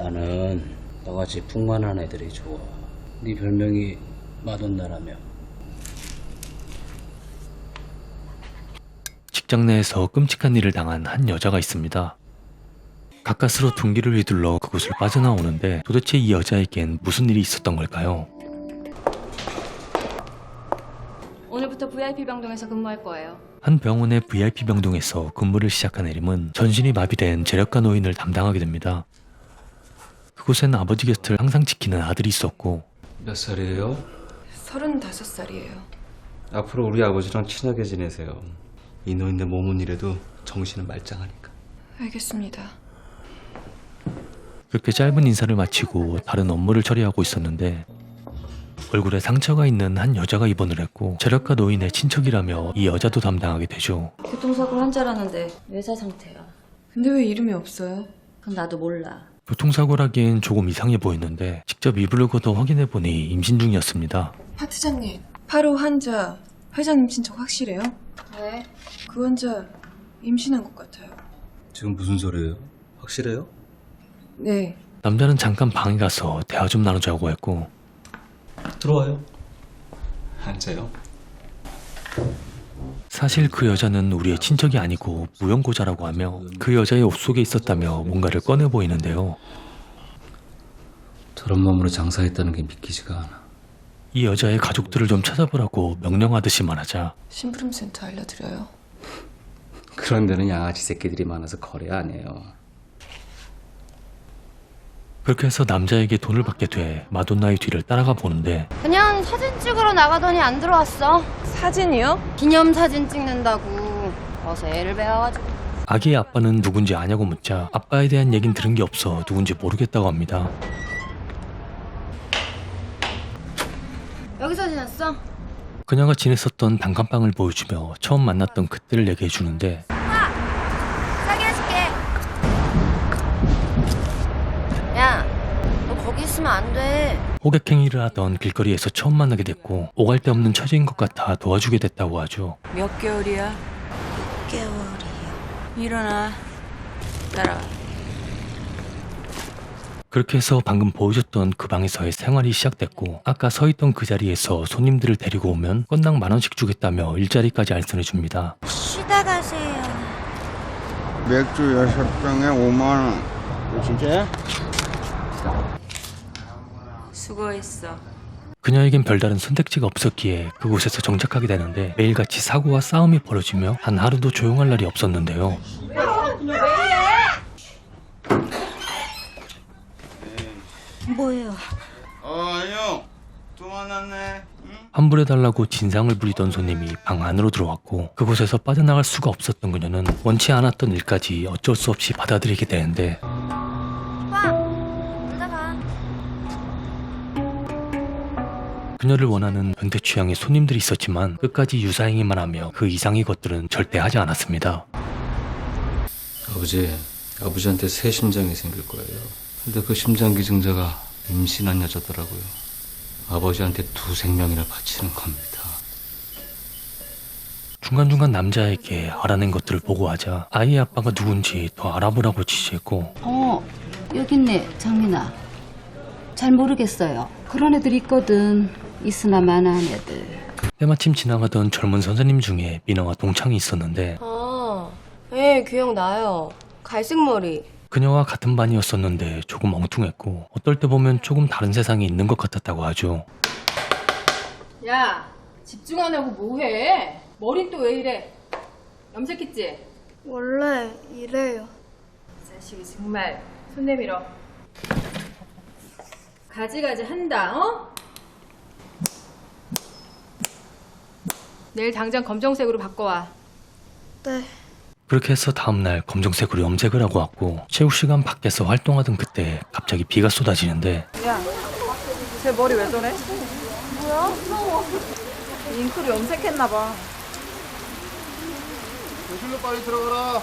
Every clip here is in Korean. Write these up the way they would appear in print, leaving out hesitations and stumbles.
나는 너같이 풍만한 애들이 좋아. 네 별명이 마돈나라며. 직장 내에서 끔찍한 일을 당한 한 여자가 있습니다. 가까스로 둔기를 휘둘러 그곳을 빠져나오는데 도대체 이 여자에겐 무슨 일이 있었던 걸까요? 오늘부터 VIP 병동에서 근무할 거예요. 한 병원의 VIP 병동에서 근무를 시작한 에림은 전신이 마비된 재력가 노인을 담당하게 됩니다. 그곳엔 아버지 곁을 항상 지키는 아들이 있었고 몇 살이에요? 35살이에요. 앞으로 우리 아버지랑 친하게 지내세요. 이 노인네 몸은 이래도 정신은 말짱하니까. 알겠습니다. 그렇게 짧은 인사를 마치고 다른 업무를 처리하고 있었는데 얼굴에 상처가 있는 한 여자가 입원을 했고 재력가 노인의 친척이라며 이 여자도 담당하게 되죠. 교통사고 환자라는데 외사 상태야. 근데 왜 이름이 없어요? 그건 나도 몰라. 교통사고라기엔 조금 이상해 보이는데 직접 이불을 걷어 확인해보니 임신 중이었습니다. 파 트장님, 8호 환자 회장님 친척 확실해요? 왜? 그 환자 임신한 것 같아요. 지금 무슨 소리예요? 확실해요? 네. 남자는 잠깐 방에 가서 대화 좀 나누자고 했고 들어와요. 앉아요. 사실 그 여자는 우리의 친척이 아니고 무용고자라고 하며 그 여자의 옷 속에 있었다며 뭔가를 꺼내 보이는데요. 저런 몸으로 장사했다는 게 믿기지가 않아. 이 여자의 가족들을 좀 찾아보라고 명령하듯이 말하자 심부름센터 알려드려요. 그런 데는 양아치 새끼들이 많아서 거래 안 해요. 그렇게 해서 남자에게 돈을 받게 돼 마돈나의 뒤를 따라가 보는데 그냥 사진 찍으러 나가더니 안 들어왔어. 사진이요? 기념사진 찍는다고. 어서 애를 배워가지고. 아기의 아빠는 누군지 아냐고 묻자 아빠에 대한 얘긴 들은 게 없어 누군지 모르겠다고 합니다. 여기서 지냈어? 그녀가 지냈었던 단칸방을 보여주며 처음 만났던 그때를 얘기해 주는데 싸게 해줄게. 야, 너 거기 있으면 안 돼. 호객행위를 하던 길거리에서 처음 만나게 됐고 오갈 데 없는 처지인 것 같아 도와주게 됐다고 하죠. 몇 개월이야? 6개월이요. 일어나. 따라와. 그렇게 해서 방금 보여줬던 그 방에서의 생활이 시작됐고 아까 서 있던 그 자리에서 손님들을 데리고 오면 건당 10,000원씩 주겠다며 일자리까지 알선해줍니다. 쉬다 가세요. 맥주 6병에 5만원. 진짜야? 수고했어. 그녀에겐 별다른 선택지가 없었기에 그곳에서 정착하게 되는데 매일같이 사고와 싸움이 벌어지며 단 하루도 조용할 날이 없었는데요. 뭐예요? 형. 또 만났네. 환불해달라고 진상을 부리던 손님이 방 안으로 들어왔고 그곳에서 빠져나갈 수가 없었던 그녀는 원치 않았던 일까지 어쩔 수 없이 받아들이게 되는데 오빠, 놀다 가. 그녀를 원하는 변태 취향의 손님들이 있었지만 끝까지 유사행위만 하며 그 이상의 것들은 절대 하지 않았습니다. 아버지한테 새 심장이 생길 거예요. 근데 그 심장 기증자가 임신한 여자더라고요. 아버지한테 2 생명이나 바치는 겁니다. 중간중간 남자에게 알아낸 것들을 보고하자 아이의 아빠가 누군지 더 알아보라고 지시했고 여기 있네, 장민아. 잘 모르겠어요. 그런 애들 있거든. 있으나 마나한 애들. 때마침 지나가던 젊은 선생님 중에 민아와 동창이 있었는데 네, 기억나요. 갈색 머리. 그녀와 같은 반이었었는데 조금 엉뚱했고 어떨 때 보면 조금 다른 세상에 있는 것 같았다고 하죠. 야, 집중 안 하고 뭐해? 머린 또 왜 이래? 염색했지? 원래 이래요. 자식이 정말 손 내밀어. 가지가지 한다, 어? 내일 당장 검정색으로 바꿔와. 네. 그렇게 해서 다음날 검정색으로 염색을 하고 왔고 체육 시간 밖에서 활동하던 그때 갑자기 비가 쏟아지는데 야, 제 머리 왜 저래? 뭐야? 잉크로 염색했나봐. 조실로 빨리 들어가라.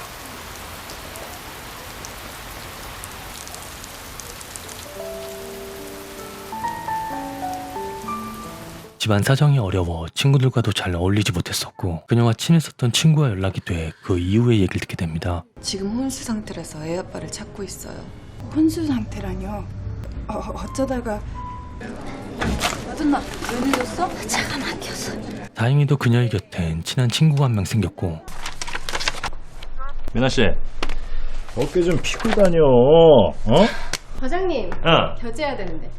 집안 사정이 어려워 친구들과도 잘 어울리지 못했었고 그녀와 친했었던 친구와 연락이 돼 그 이후의 얘기를 듣게 됩니다. 지금 혼수 상태라서 애 아빠를 찾고 있어요. 혼수 상태라뇨. 어쩌다가 맞았나? 왜 늦었어? 차가 막혀서. 다행히도 그녀의 곁엔 친한 친구가 한 명 생겼고 미나 씨, 어깨 좀 피고 다녀. 어? 과장님, 어. 결제해야 되는데.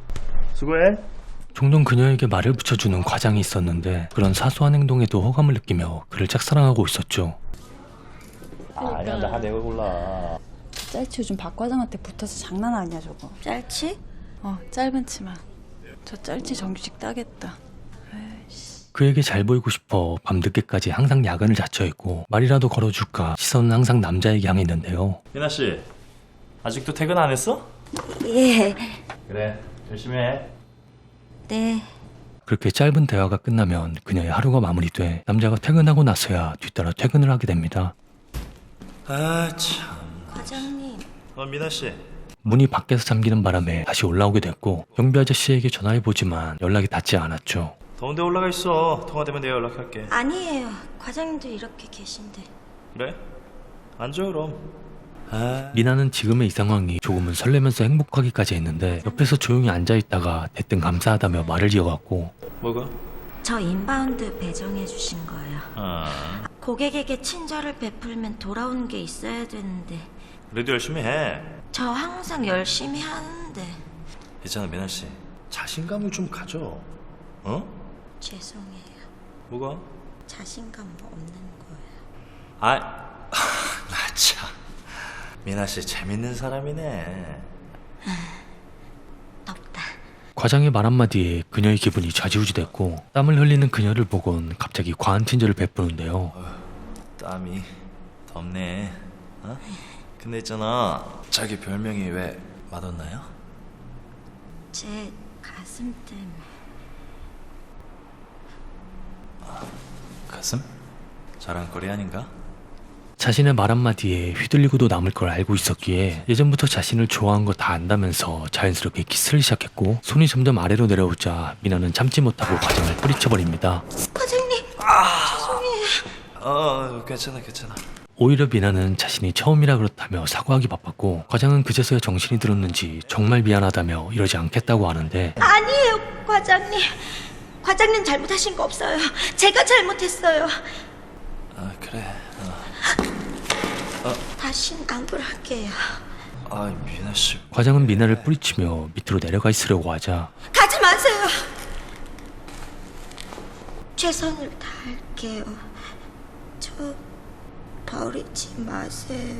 수고해. 종종 그녀에게 말을 붙여주는 과장이 있었는데 그런 사소한 행동에도 호감을 느끼며 그를 짝사랑하고 있었죠. 아니야, 나 내가 골라. 짤치 요즘 박 과장한테 붙어서 장난 아니야 저거. 짤치? 짧은 치마. 저 짤치 정규직 따겠다. 그에게 잘 보이고 싶어 밤늦게까지 항상 야근을 자처했고 말이라도 걸어줄까 시선은 항상 남자에게 향했는데요. 미나 씨, 아직도 퇴근 안 했어? 예. 그래, 열심히 해. 네. 그렇게 짧은 대화가 끝나면 그녀의 하루가 마무리돼 남자가 퇴근하고 나서야 뒤따라 퇴근을 하게 됩니다. 아 참. 과장님. 미나 씨. 문이 밖에서 잠기는 바람에 다시 올라오게 됐고 경비 아저씨에게 전화해보지만 연락이 닿지 않았죠. 더운데 올라가 있어. 통화되면 내가 연락할게. 아니에요. 과장님도 이렇게 계신데. 그래? 앉아 그럼. 미나는 지금의 이 상황이 조금은 설레면서 행복하기까지 했는데 옆에서 조용히 앉아있다가 대뜸 감사하다며 말을 이어갔고 뭐가? 저 인바운드 배정해 주신 거예요. 고객에게 친절을 베풀면 돌아오는 게 있어야 되는데 그래도 열심히 해. 저 항상 열심히 하는데. 있잖아 미나 씨, 자신감을 좀 가져. 어? 죄송해요. 뭐가? 자신감 없는 거예요. 나 참. 미나 씨 재밌는 사람이네. 덥다. 과장의 말 한마디에 그녀의 기분이 좌지우지됐고 땀을 흘리는 그녀를 보곤 갑자기 과한 친절을 베푸는데요. 땀이 덥네. 어? 근데 있잖아, 자기 별명이 왜 맛없나요? 제 가슴 때문에. 가슴? 자랑거리 아닌가? 자신의 말 한마디에 휘둘리고도 남을 걸 알고 있었기에 예전부터 자신을 좋아한 거 다 안다면서 자연스럽게 키스를 시작했고 손이 점점 아래로 내려오자 미나는 참지 못하고 과장을 뿌리쳐버립니다. 과장님, 죄송해요. 괜찮아. 오히려 미나는 자신이 처음이라 그렇다며 사과하기 바빴고 과장은 그제서야 정신이 들었는지 정말 미안하다며 이러지 않겠다고 하는데 아니에요, 과장님. 과장님 잘못하신 거 없어요. 제가 잘못했어요. 그래. 다신 안 그럴게요. 미나 씨. 과장은 미나를 뿌리치며 밑으로 내려가 있으려고 하자 가지 마세요. 최선을 다할게요. 저 버리지 마세요.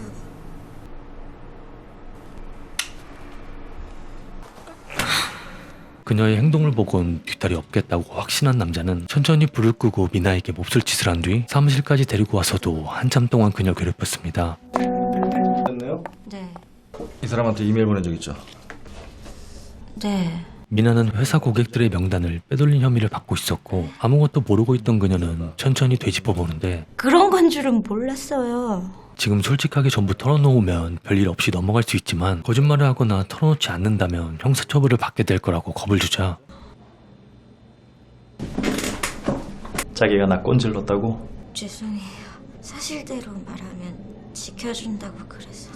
그녀의 행동을 보곤 뒷다리 없겠다고 확신한 남자는 천천히 불을 끄고 미나에게 몹쓸 짓을 한 뒤 사무실까지 데리고 와서도 한참 동안 그녀를 괴롭혔습니다. 됐네요? 네. 이 사람한테 이메일 보낸 적 있죠? 네. 미나는 회사 고객들의 명단을 빼돌린 혐의를 받고 있었고 아무것도 모르고 있던 그녀는 천천히 되짚어보는데 그런 건 줄은 몰랐어요. 지금 솔직하게 전부 털어놓으면 별일 없이 넘어갈 수 있지만 거짓말을 하거나 털어놓지 않는다면 형사처벌을 받게 될 거라고 겁을 주자 자기가 나 꼰질렀다고? 죄송해요. 사실대로 말하면 지켜준다고 그래서.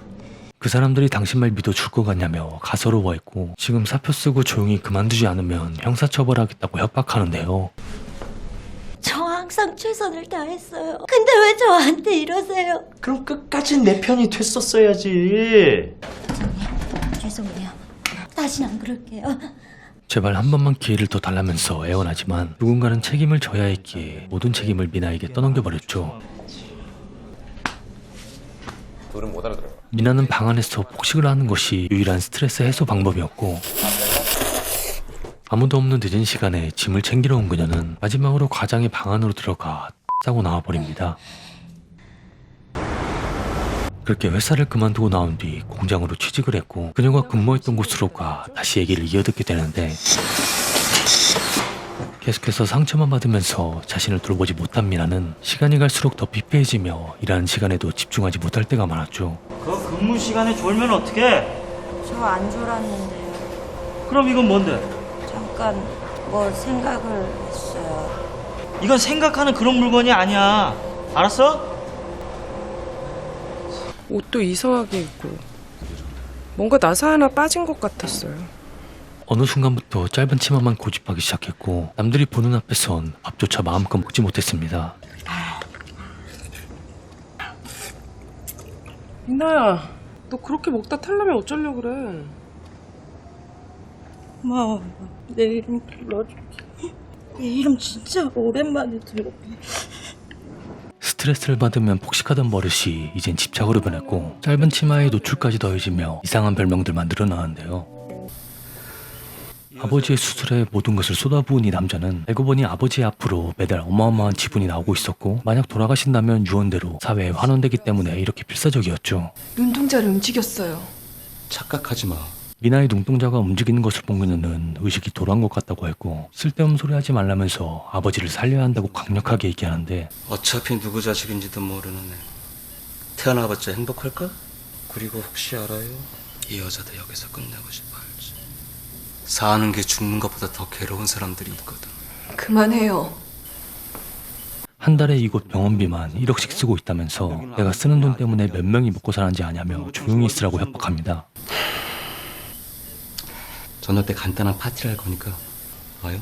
그 사람들이 당신 말 믿어줄 것 같냐며 가서로워했고 지금 사표 쓰고 조용히 그만두지 않으면 형사처벌하겠다고 협박하는데요. 저 항상 최선을 다했어요. 근데 왜 저한테 이러세요? 그럼 끝까지 내 편이 됐었어야지. 죄송해요. 다신 안 그럴게요. 제발 한 번만 기회를 더 달라면서 애원하지만 누군가는 책임을 져야 했기에 모든 책임을 미나에게 떠넘겨버렸죠. 둘은 못 알아들어요. 미나는 방 안에서 폭식을 하는 것이 유일한 스트레스 해소 방법이었고 아무도 없는 늦은 시간에 짐을 챙기러 온 그녀는 마지막으로 과장의 방 안으로 들어가 싸고 나와버립니다. 그렇게 회사를 그만두고 나온 뒤 공장으로 취직을 했고 그녀가 근무했던 곳으로 가 다시 얘기를 이어듣게 되는데 계속해서 상처만 받으면서 자신을 돌보지 못한 미나는 시간이 갈수록 더 피폐해지며 일하는 시간에도 집중하지 못할 때가 많았죠. 그 근무 시간에 졸면 어떡해? 저 안 졸았는데요. 그럼 이건 뭔데? 잠깐 뭐 생각을 했어요. 이건 생각하는 그런 물건이 아니야. 알았어? 옷도 이상하게 입고 뭔가 나사 하나 빠진 것 같았어요. 어느 순간부터 짧은 치마만 고집하기 시작했고 남들이 보는 앞에선 밥조차 마음껏 먹지 못했습니다. 민아야, 너 그렇게 먹다 탈라면 어쩌려고 그래? 고마워. 내 이름 불러줄게. 내 이름 진짜 오랜만에 들어. 스트레스를 받으면 폭식하던 버릇이 이젠 집착으로 변했고 짧은 치마에 노출까지 더해지며 이상한 별명들만 늘어나는데요. 아버지의 수술에 모든 것을 쏟아부은 이 남자는 알고 보니 아버지 앞으로 매달 어마어마한 지분이 나오고 있었고 만약 돌아가신다면 유언대로 사회에 환원되기 때문에 이렇게 필사적이었죠. 눈동자를 움직였어요. 착각하지 마. 미나의 눈동자가 움직이는 것을 본 그녀는 의식이 돌아온 것 같다고 했고 쓸데없는 소리 하지 말라면서 아버지를 살려야 한다고 강력하게 얘기하는데 어차피 누구 자식인지도 모르는 애. 태어나봤자 행복할까? 그리고 혹시 알아요? 이 여자도 여기서 끝내고 싶어 할지. 사는 게 죽는 것보다 더 괴로운 사람들이 있거든. 그만해요. 한 달에 이곳 병원비만 1억씩 쓰고 있다면서 내가 쓰는 돈 때문에 몇 명이 먹고 사는지 아냐며 조용히 있으라고 협박합니다. 저녁 때 간단한 파티를 할 거니까 와요?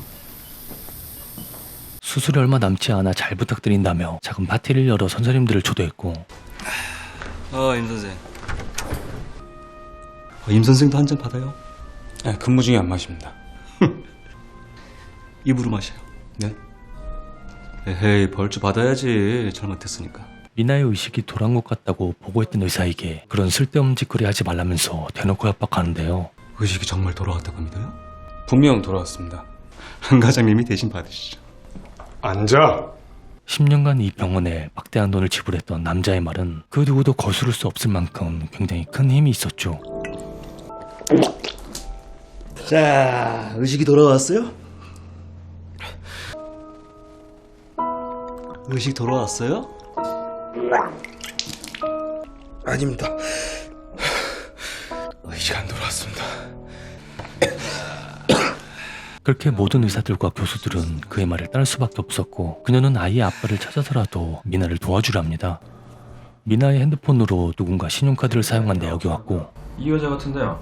수술이 얼마 남지 않아 잘 부탁드린다며 작은 파티를 열어 선생님들을 초대했고 임 선생. 임 선생도 한 잔 받아요? 네, 근무 중에 안 마십니다. 입으로 마셔요. 네? 에헤이, 벌주 받아야지. 잘못했으니까. 미나의 의식이 돌아온 것 같다고 보고했던 의사에게 그런 쓸데없는 짓거리 하지 말라면서 대놓고 협박하는데요. 의식이 정말 돌아왔다고 믿어요? 분명 돌아왔습니다. 한 과장님이 대신 받으시죠. 앉아! 10년간 이 병원에 막대한 돈을 지불했던 남자의 말은 그 누구도 거스를 수 없을 만큼 굉장히 큰 힘이 있었죠. 자, 의식이 돌아왔어요? 의식 돌아왔어요? 아닙니다. 의식 안 돌아왔습니다. 그렇게 모든 의사들과 교수들은 그의 말을 따를 수밖에 없었고 그녀는 아이의 아빠를 찾아서라도 미나를 도와주려 합니다. 미나의 핸드폰으로 누군가 신용카드를 사용한 내역이 왔고 이 여자 같은데요.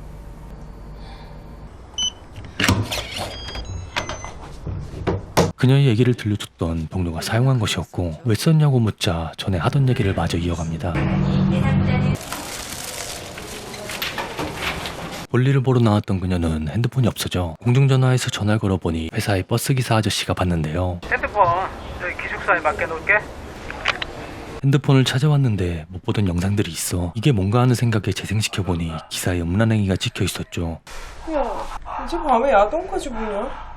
그녀의 얘기를 들려줬던 동료가 사용한 것이었고 왜 썼냐고 묻자 전에 하던 얘기를 마저 이어갑니다. 볼일을 보러 나왔던 그녀는 핸드폰이 없어져 공중전화에서 전화를 걸어보니 회사의 버스기사 아저씨가 받는데요. 핸드폰 저기 기숙사에 맡겨놓을게. 핸드폰을 찾아왔는데 못 보던 영상들이 있어 이게 뭔가 하는 생각에 재생시켜보니 기사의 음란 행위가 찍혀 있었죠. 야, 이제 밤에 야동까지 보냐?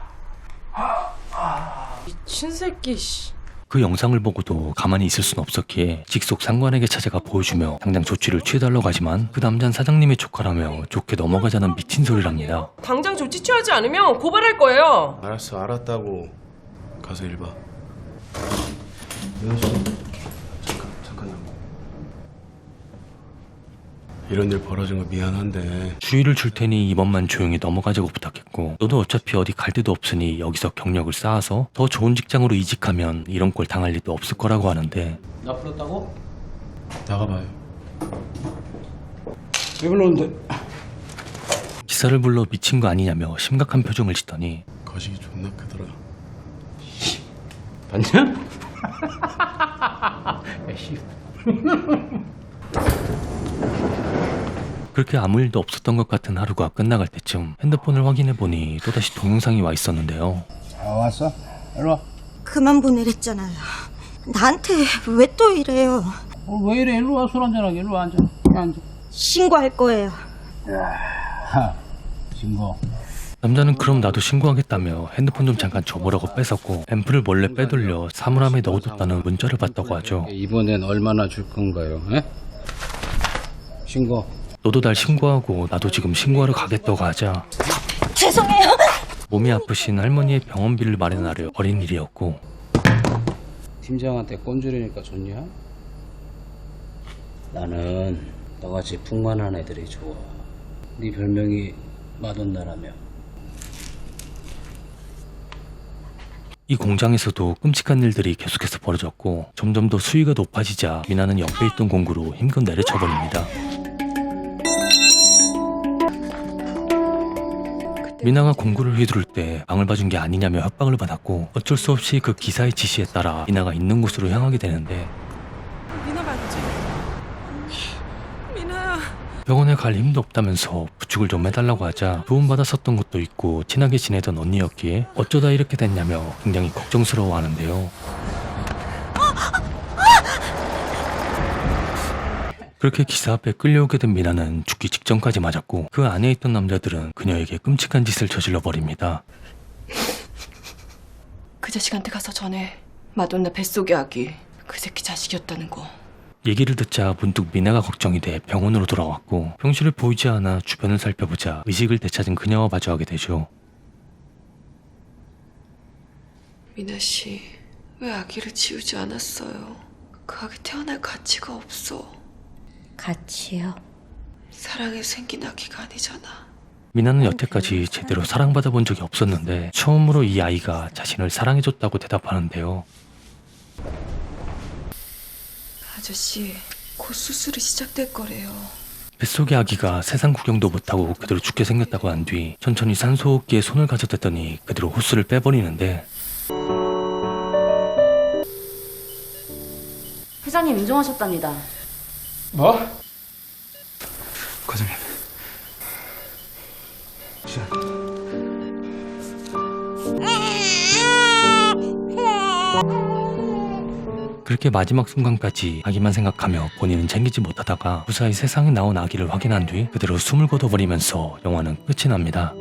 미친 새끼, 씨. 그 영상을 보고도 가만히 있을 순 없었기에 직속 상관에게 찾아가 보여주며 당장 조치를 취해달라고 하지만 그 남자는 사장님의 조카라며 좋게 넘어가자는 미친 소리랍니다. 당장 조치 취하지 않으면 고발할 거예요. 알았어, 알았다고. 가서 일 봐. 잠깐요. 이런 일 벌어진 거 미안한데 주의를 줄 테니 이번만 조용히 넘어가자고 부탁했고 너도 어차피 어디 갈 데도 없으니 여기서 경력을 쌓아서 더 좋은 직장으로 이직하면 이런 꼴 당할 일도 없을 거라고 하는데 나 불렀다고? 나가봐요. 왜 불렀는데? 기사를 불러 미친 거 아니냐며 심각한 표정을 짓더니 거식이 존나 크더라. 봤냐? 그렇게 아무 일도 없었던 것 같은 하루가 끝나갈 때쯤 핸드폰을 확인해보니 또다시 동영상이 와 있었는데요. 왔어? 일로 와. 그만 보내랬잖아요. 나한테 왜 또 이래요? 왜 이래? 일로 와. 술 한잔하게. 일로 와, 앉아. 앉아. 신고할 거예요. 신고. 남자는 그럼 나도 신고하겠다며 핸드폰 좀 잠깐 줘보라고 뺏었고 앰플을 몰래 빼돌려 사물함에 넣어뒀다는 문자를 받다고 하죠. 이번엔 얼마나 줄 건가요? 에? 신고. 너도 날 신고하고 나도 지금 신고하러 가겠다고 하자 죄송해요. 몸이 아프신 할머니의 병원비를 마련하려 어린 일이었고 팀장한테 꼰주리니까 좋냐? 나는 너같이 풍만한 애들이 좋아. 네 별명이 마돈나라며. 이 공장에서도 끔찍한 일들이 계속해서 벌어졌고 점점 더 수위가 높아지자 미나는 옆에 있던 공구로 힘껏 내려쳐버립니다. 미나가 공구를 휘두를 때 방을 봐준 게 아니냐며 협박을 받았고 어쩔 수 없이 그 기사의 지시에 따라 미나가 있는 곳으로 향하게 되는데 미나 맞지? 미나야. 병원에 갈 힘도 없다면서 부축을 좀 해달라고 하자 도움받았었던 것도 있고 친하게 지내던 언니였기에 어쩌다 이렇게 됐냐며 굉장히 걱정스러워하는데요. 그렇게 기사 앞에 끌려오게 된 미나는 죽기 직전까지 맞았고 그 안에 있던 남자들은 그녀에게 끔찍한 짓을 저질러 버립니다. 그 자식한테 가서 전해. 마돈나 뱃속의 아기. 그 새끼 자식이었다는 거. 얘기를 듣자 문득 미나가 걱정이 돼 병원으로 돌아왔고 병실을 보이지 않아 주변을 살펴보자 의식을 되찾은 그녀와 마주하게 되죠. 미나 씨, 왜 아기를 지우지 않았어요? 그 아기 태어날 가치가 없어. 같이요. 사랑에 생긴 아기가 아니잖아. 미나는 여태까지 제대로 사랑받아 본 적이 없었는데 처음으로 이 아이가 자신을 사랑해줬다고 대답하는데요. 아저씨, 곧 수술이 시작될 거래요. 뱃속의 아기가 세상 구경도 못하고 그대로 죽게 생겼다고 한 뒤 천천히 산소호흡기에 손을 가져댔더니 그대로 호스를 빼버리는데 회장님 인정하셨답니다. 뭐? 과장님. 그렇게 마지막 순간까지 아기만 생각하며 본인은 챙기지 못하다가 무사히 세상에 나온 아기를 확인한 뒤 그대로 숨을 거둬버리면서 영화는 끝이 납니다.